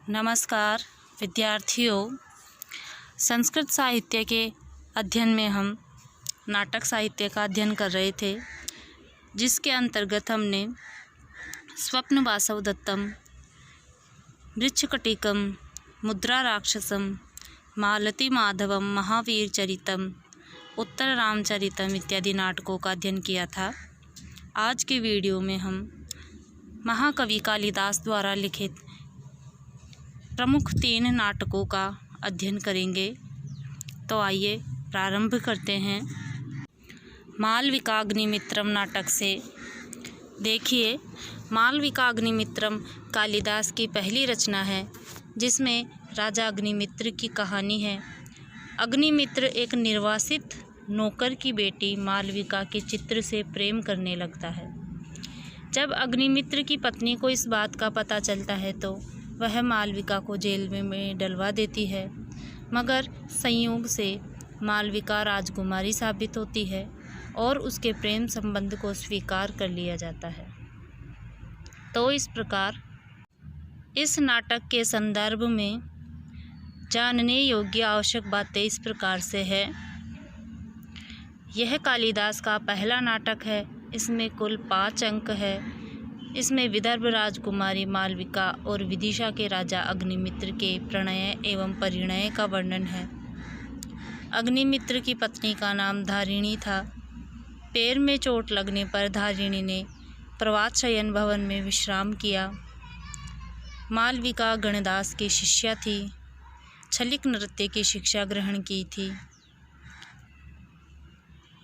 नमस्कार विद्यार्थियों। संस्कृत साहित्य के अध्ययन में हम नाटक साहित्य का अध्ययन कर रहे थे, जिसके अंतर्गत हमने स्वप्न वासवदत्तम, वृक्षकटिकम, मुद्रा राक्षसम, मालती माधवम, महावीर चरितम, उत्तर रामचरितम इत्यादि नाटकों का अध्ययन किया था। आज के वीडियो में हम महाकवि कालिदास द्वारा लिखित प्रमुख 3 नाटकों का अध्ययन करेंगे। तो आइए प्रारंभ करते हैं। मालविकाग्निमित्रम नाटक से। देखिए, मालविकाग्निमित्रम कालिदास की पहली रचना है, जिसमें राजा अग्निमित्र की कहानी है। अग्निमित्र एक निर्वासित नौकर की बेटी मालविका के चित्र से प्रेम करने लगता है। जब अग्निमित्र की पत्नी को इस बात का पता चलता है तो वह मालविका को जेल में डलवा देती है, मगर संयोग से मालविका राजकुमारी साबित होती है और उसके प्रेम संबंध को स्वीकार कर लिया जाता है। तो इस प्रकार इस नाटक के संदर्भ में जानने योग्य आवश्यक बातें इस प्रकार से है। यह कालिदास का पहला नाटक है। इसमें कुल 5 अंक है। इसमें विदर्भ राजकुमारी मालविका और विदिशा के राजा अग्निमित्र के प्रणय एवं परिणय का वर्णन है। अग्निमित्र की पत्नी का नाम धारिणी था। पैर में चोट लगने पर धारिणी ने प्रभात शयन भवन में विश्राम किया। मालविका गणदास की शिष्या थी। छलिक नृत्य की शिक्षा ग्रहण की थी।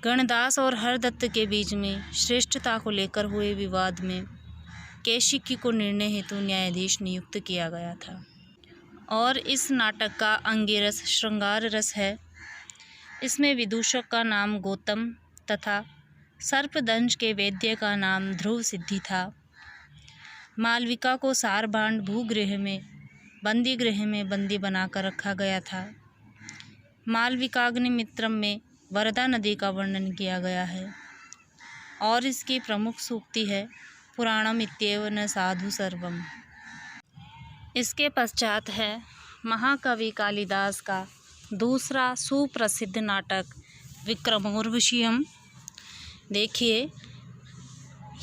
गणदास और हरदत्त के बीच में श्रेष्ठता को लेकर हुए विवाद में कैशिकी को निर्णय हेतु न्यायाधीश नियुक्त किया गया था। और इस नाटक का अंगिरस श्रृंगार रस है। इसमें विदूषक का नाम गौतम तथा सर्पदंश के वैद्य का नाम ध्रुव सिद्धि था। मालविका को सारभांड भूगृह में बंदी बनाकर रखा गया था। मालविकाग्निमित्रम में वरदा नदी का वर्णन किया गया है और इसकी प्रमुख सूक्ति है, पुराणम इत्येव न साधु सर्वम। इसके पश्चात है महाकवि कालिदास का दूसरा सुप्रसिद्ध नाटक विक्रमोर्वशीयम। देखिए,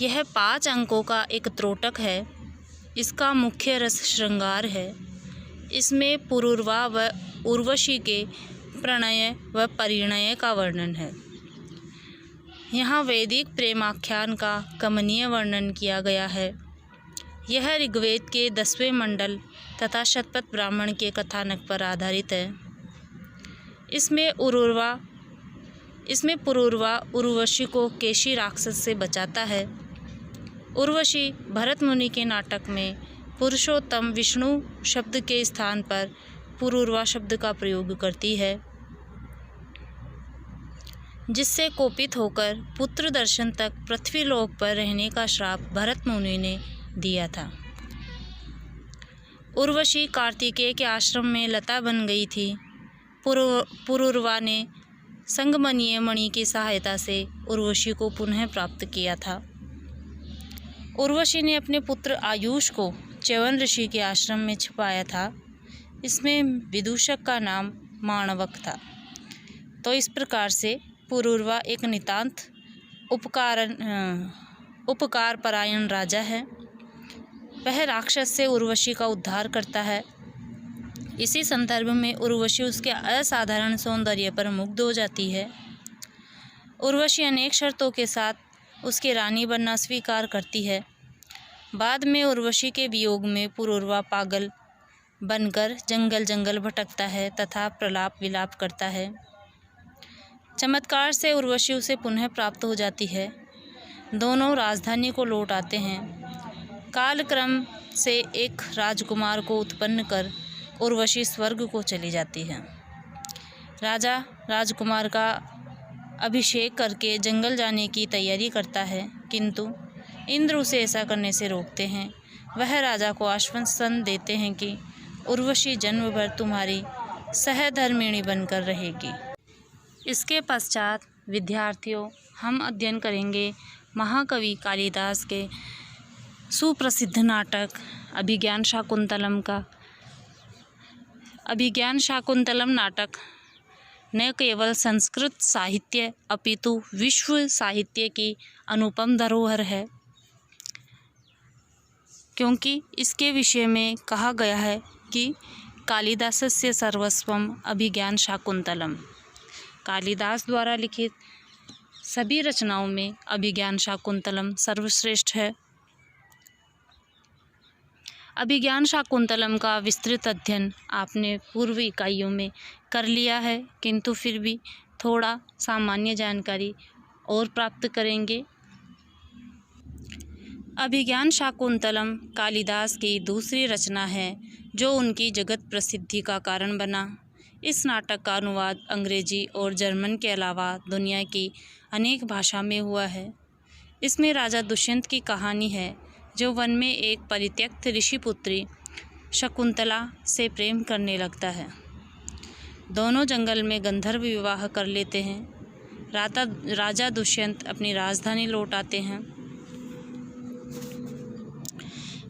यह 5 अंकों का एक त्रोटक है। इसका मुख्य रस श्रृंगार है। इसमें पुरूरवा व उर्वशी के प्रणय व परिणय का वर्णन है। यहाँ वैदिक प्रेमाख्यान का कमनीय वर्णन किया गया है। यह ऋग्वेद के 10वें मंडल तथा शतपथ ब्राह्मण के कथानक पर आधारित है। इसमें पुरूरवा उर्वशी को केशी राक्षस से बचाता है। उर्वशी भरत मुनि के नाटक में पुरुषोत्तम विष्णु शब्द के स्थान पर पुरूरवा शब्द का प्रयोग करती है, जिससे कोपित होकर पुत्र दर्शन तक पृथ्वीलोक पर रहने का श्राप भरत मुनि ने दिया था। उर्वशी कार्तिकेय के आश्रम में लता बन गई थी। पुरूरवा ने संगमनीय मणि की सहायता से उर्वशी को पुनः प्राप्त किया था। उर्वशी ने अपने पुत्र आयुष को च्यवन ऋषि के आश्रम में छिपाया था। इसमें विदूषक का नाम माणवक था। तो इस प्रकार से पुरूरवा एक नितांत उपकार परायण राजा है। वह राक्षस से उर्वशी का उद्धार करता है। इसी संदर्भ में उर्वशी उसके असाधारण सौंदर्य पर मुग्ध हो जाती है। उर्वशी अनेक शर्तों के साथ उसकी रानी बनना स्वीकार करती है। बाद में उर्वशी के वियोग में पुरूरवा पागल बनकर जंगल जंगल भटकता है तथा प्रलाप विलाप करता है। चमत्कार से उर्वशी उसे पुनः प्राप्त हो जाती है। दोनों राजधानी को लौट आते हैं। कालक्रम से एक राजकुमार को उत्पन्न कर उर्वशी स्वर्ग को चली जाती है। राजा राजकुमार का अभिषेक करके जंगल जाने की तैयारी करता है, किंतु इंद्र उसे ऐसा करने से रोकते हैं। वह राजा को आश्वासन देते हैं कि उर्वशी जन्म भर तुम्हारी सहधर्मिणी बनकर रहेगी। इसके पश्चात विद्यार्थियों, हम अध्ययन करेंगे महाकवि कालिदास के सुप्रसिद्ध नाटक अभिज्ञान शाकुंतलम का, अभिज्ञान शाकुंतलम नाटक न केवल संस्कृत साहित्य अपितु विश्व साहित्य की अनुपम धरोहर है, क्योंकि इसके विषय में कहा गया है कि कालिदासस्य सर्वस्वम अभिज्ञान शाकुंतलम। कालिदास द्वारा लिखित सभी रचनाओं में अभिज्ञान शाकुंतलम सर्वश्रेष्ठ है। अभिज्ञान शाकुंतलम का विस्तृत अध्ययन आपने पूर्व इकाइयों में कर लिया है, किंतु फिर भी थोड़ा सामान्य जानकारी और प्राप्त करेंगे। अभिज्ञान शाकुंतलम कालिदास की दूसरी रचना है जो उनकी जगत प्रसिद्धि का कारण बना। इस नाटक का अनुवाद अंग्रेजी और जर्मन के अलावा दुनिया की अनेक भाषा में हुआ है। इसमें राजा दुष्यंत की कहानी है जो वन में एक परित्यक्त ऋषि पुत्री शकुंतला से प्रेम करने लगता है। दोनों जंगल में गंधर्व विवाह कर लेते हैं। राजा दुष्यंत अपनी राजधानी लौट आते हैं।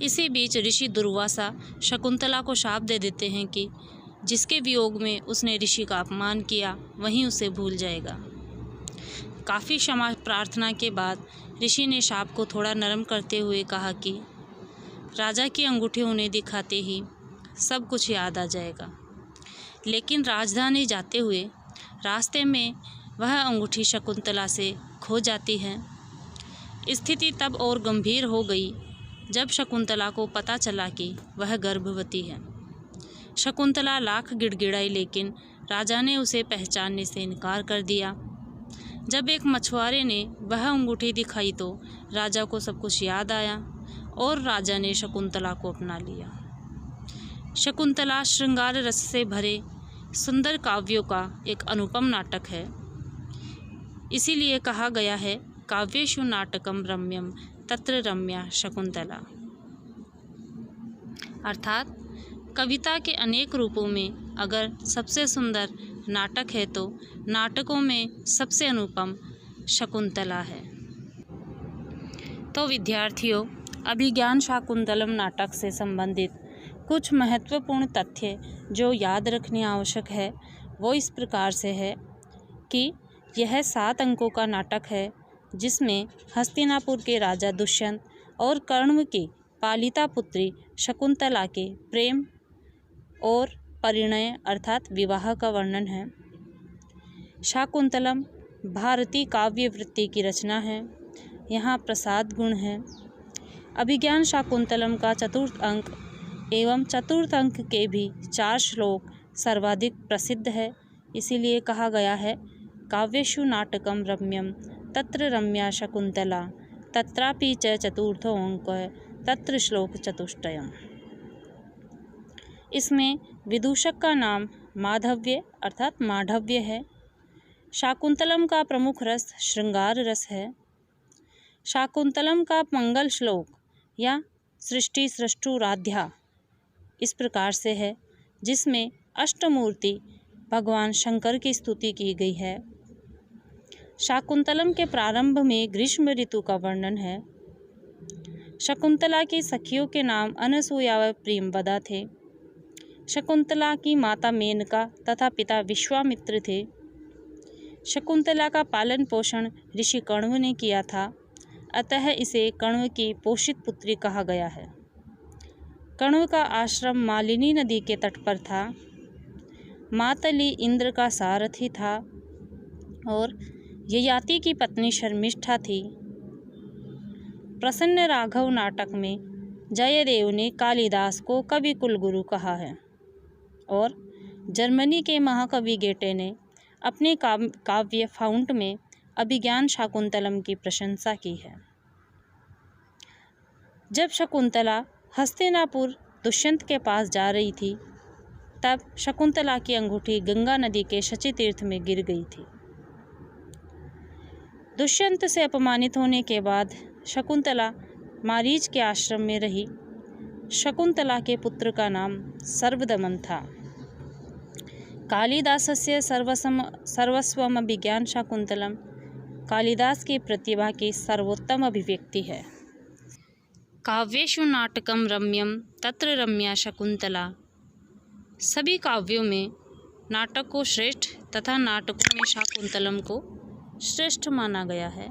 इसी बीच ऋषि दुर्वासा शकुंतला को शाप दे देते हैं कि जिसके वियोग में उसने ऋषि का अपमान किया वहीं उसे भूल जाएगा। काफ़ी क्षमा प्रार्थना के बाद ऋषि ने शाप को थोड़ा नरम करते हुए कहा कि राजा की अंगूठी उन्हें दिखाते ही सब कुछ याद आ जाएगा। लेकिन राजधानी जाते हुए रास्ते में वह अंगूठी शकुंतला से खो जाती है। स्थिति तब और गंभीर हो गई जब शकुंतला को पता चला कि वह गर्भवती है। शकुंतला लाख गिड़गिड़ाई, लेकिन राजा ने उसे पहचानने से इनकार कर दिया। जब एक मछुआरे ने वह अंगूठी दिखाई तो राजा को सब कुछ याद आया और राजा ने शकुंतला को अपना लिया। शकुंतला श्रृंगार रस से भरे सुंदर काव्यों का एक अनुपम नाटक है। इसीलिए कहा गया है काव्येषु नाटकम रम्यम तत्र रम्या शकुंतला। अर्थात कविता के अनेक रूपों में अगर सबसे सुंदर नाटक है तो नाटकों में सबसे अनुपम शकुंतला है। तो विद्यार्थियों, अभिज्ञान शाकुंतलम नाटक से संबंधित कुछ महत्वपूर्ण तथ्य जो याद रखने आवश्यक है वो इस प्रकार से है कि यह 7 अंकों का नाटक है जिसमें हस्तिनापुर के राजा दुष्यंत और कर्ण की पालिता पुत्री शकुंतला के प्रेम और परिणय अर्थात विवाह का वर्णन है। शाकुंतलम भारतीय काव्य वृत्ति की रचना है। यहाँ प्रसाद गुण है। अभिज्ञान शाकुंतलम का चतुर्थ अंक एवं चतुर्थ अंक के भी 4 श्लोक सर्वाधिक प्रसिद्ध है। इसीलिए कहा गया है काव्येषु नाटकम रम्यम तत्र रम्या शकुंतला तत्रापि च चतुर्थो अंकः तत्र श्लोक चतुष्टयम्। इसमें विदूषक का नाम माधव्य अर्थात माधव्य है। शाकुंतलम का प्रमुख रस श्रृंगार रस है। शाकुंतलम का मंगल श्लोक या सृष्टि सृष्टुराध्या इस प्रकार से है जिसमें अष्टमूर्ति भगवान शंकर की स्तुति की गई है। शाकुंतलम के प्रारंभ में ग्रीष्म ऋतु का वर्णन है। शकुंतला की सखियों के नाम अनसूया व प्रियंवदा थे। शकुंतला की माता मेनका तथा पिता विश्वामित्र थे। शकुंतला का पालन पोषण ऋषि कण्व ने किया था, अतः इसे कण्व की पोषित पुत्री कहा गया है। कण्व का आश्रम मालिनी नदी के तट पर था। मातली इंद्र का सारथी था और ययाति की पत्नी शर्मिष्ठा थी। प्रसन्न राघव नाटक में जयदेव ने कालिदास को कवि कुलगुरु कहा है और जर्मनी के महाकवि गेटे ने अपने काव्य फाउंट में अभिज्ञान शाकुंतलम की प्रशंसा की है। जब शकुंतला हस्तिनापुर दुष्यंत के पास जा रही थी तब शकुंतला की अंगूठी गंगा नदी के शची तीर्थ में गिर गई थी। दुष्यंत से अपमानित होने के बाद शकुंतला मारीच के आश्रम में रही। शकुंतला के पुत्र का नाम सर्वदमन था। कालिदासस्य सर्वस्वम अभिज्ञान शाकुंतलम कालिदास की प्रतिभा की सर्वोत्तम अभिव्यक्ति है। काव्येषु नाटकम रम्यम तत्र रम्या शकुंतला सभी काव्यों में नाटक को श्रेष्ठ तथा नाटकों में शाकुंतलम को श्रेष्ठ माना गया है।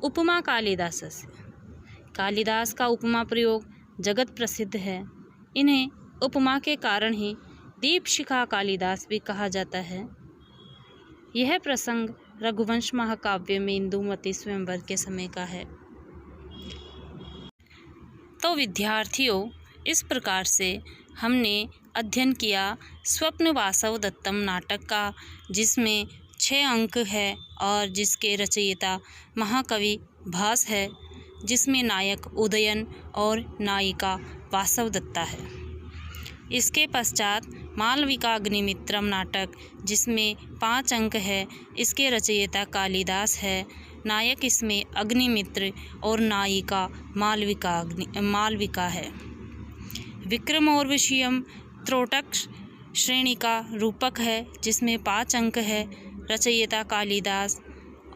उपमा कालिदासस्य। कालिदास का उपमा प्रयोग जगत प्रसिद्ध है। इन्हें उपमा के कारण ही दीपशिखा कालिदास भी कहा जाता है। यह प्रसंग रघुवंश महाकाव्य में इंदुमती स्वयंवर के समय का है। तो विद्यार्थियों, इस प्रकार से हमने अध्ययन किया स्वप्न वासव दत्तम नाटक का, जिसमें 6 अंक है और जिसके रचयिता महाकवि भास है, जिसमें नायक उदयन और नायिका वासव दत्ता है। इसके पश्चात मालविका अग्निमित्रम नाटक, जिसमें 5 अंक है, इसके रचयिता कालिदास है। नायक इसमें अग्निमित्र और नायिका मालविका है। विक्रम और विषयम त्रोटक श्रेणी का रूपक है, जिसमें 5 अंक है, रचयिता कालिदास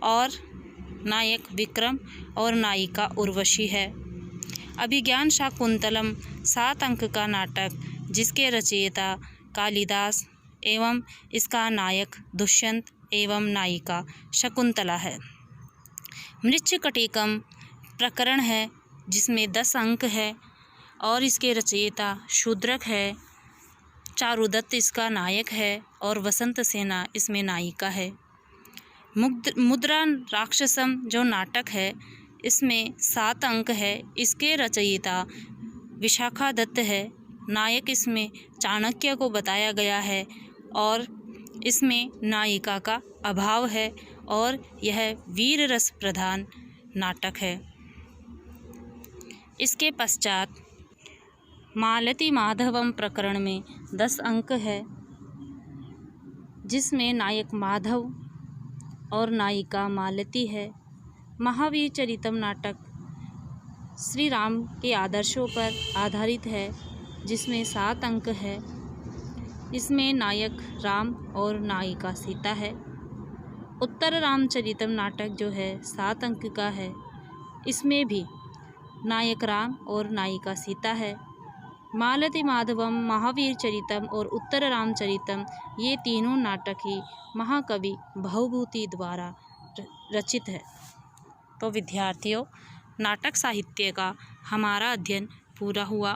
और नायक विक्रम और नायिका उर्वशी है। अभिज्ञान शाकुंतलम 7 अंक का नाटक, जिसके रचयिता कालिदास एवं इसका नायक दुष्यंत एवं नायिका शकुंतला है। मृच्छकटिकम प्रकरण है, जिसमें 10 अंक है और इसके रचयिता शूद्रक है। चारुदत्त इसका नायक है और वसंत सेना इसमें नायिका है। मुद्रा राक्षसम जो नाटक है, इसमें 7 अंक है, इसके रचयिता विशाखा दत्त है। नायक इसमें चाणक्य को बताया गया है और इसमें नायिका का अभाव है और यह वीर रस प्रधान नाटक है। इसके पश्चात मालती माधवम प्रकरण में 10 अंक है, जिसमें नायक माधव और नायिका मालती है। महावीर चरितम नाटक श्री राम के आदर्शों पर आधारित है, जिसमें 7 अंक है। इसमें नायक राम और नायिका सीता है। उत्तर रामचरितम नाटक जो है 7 अंक का है, इसमें भी नायक राम और नायिका सीता है। मालती माधवम, महावीर चरितम और उत्तर रामचरितम, ये तीनों नाटक ही महाकवि भवभूति द्वारा रचित है। तो विद्यार्थियों, नाटक साहित्य का हमारा अध्ययन पूरा हुआ।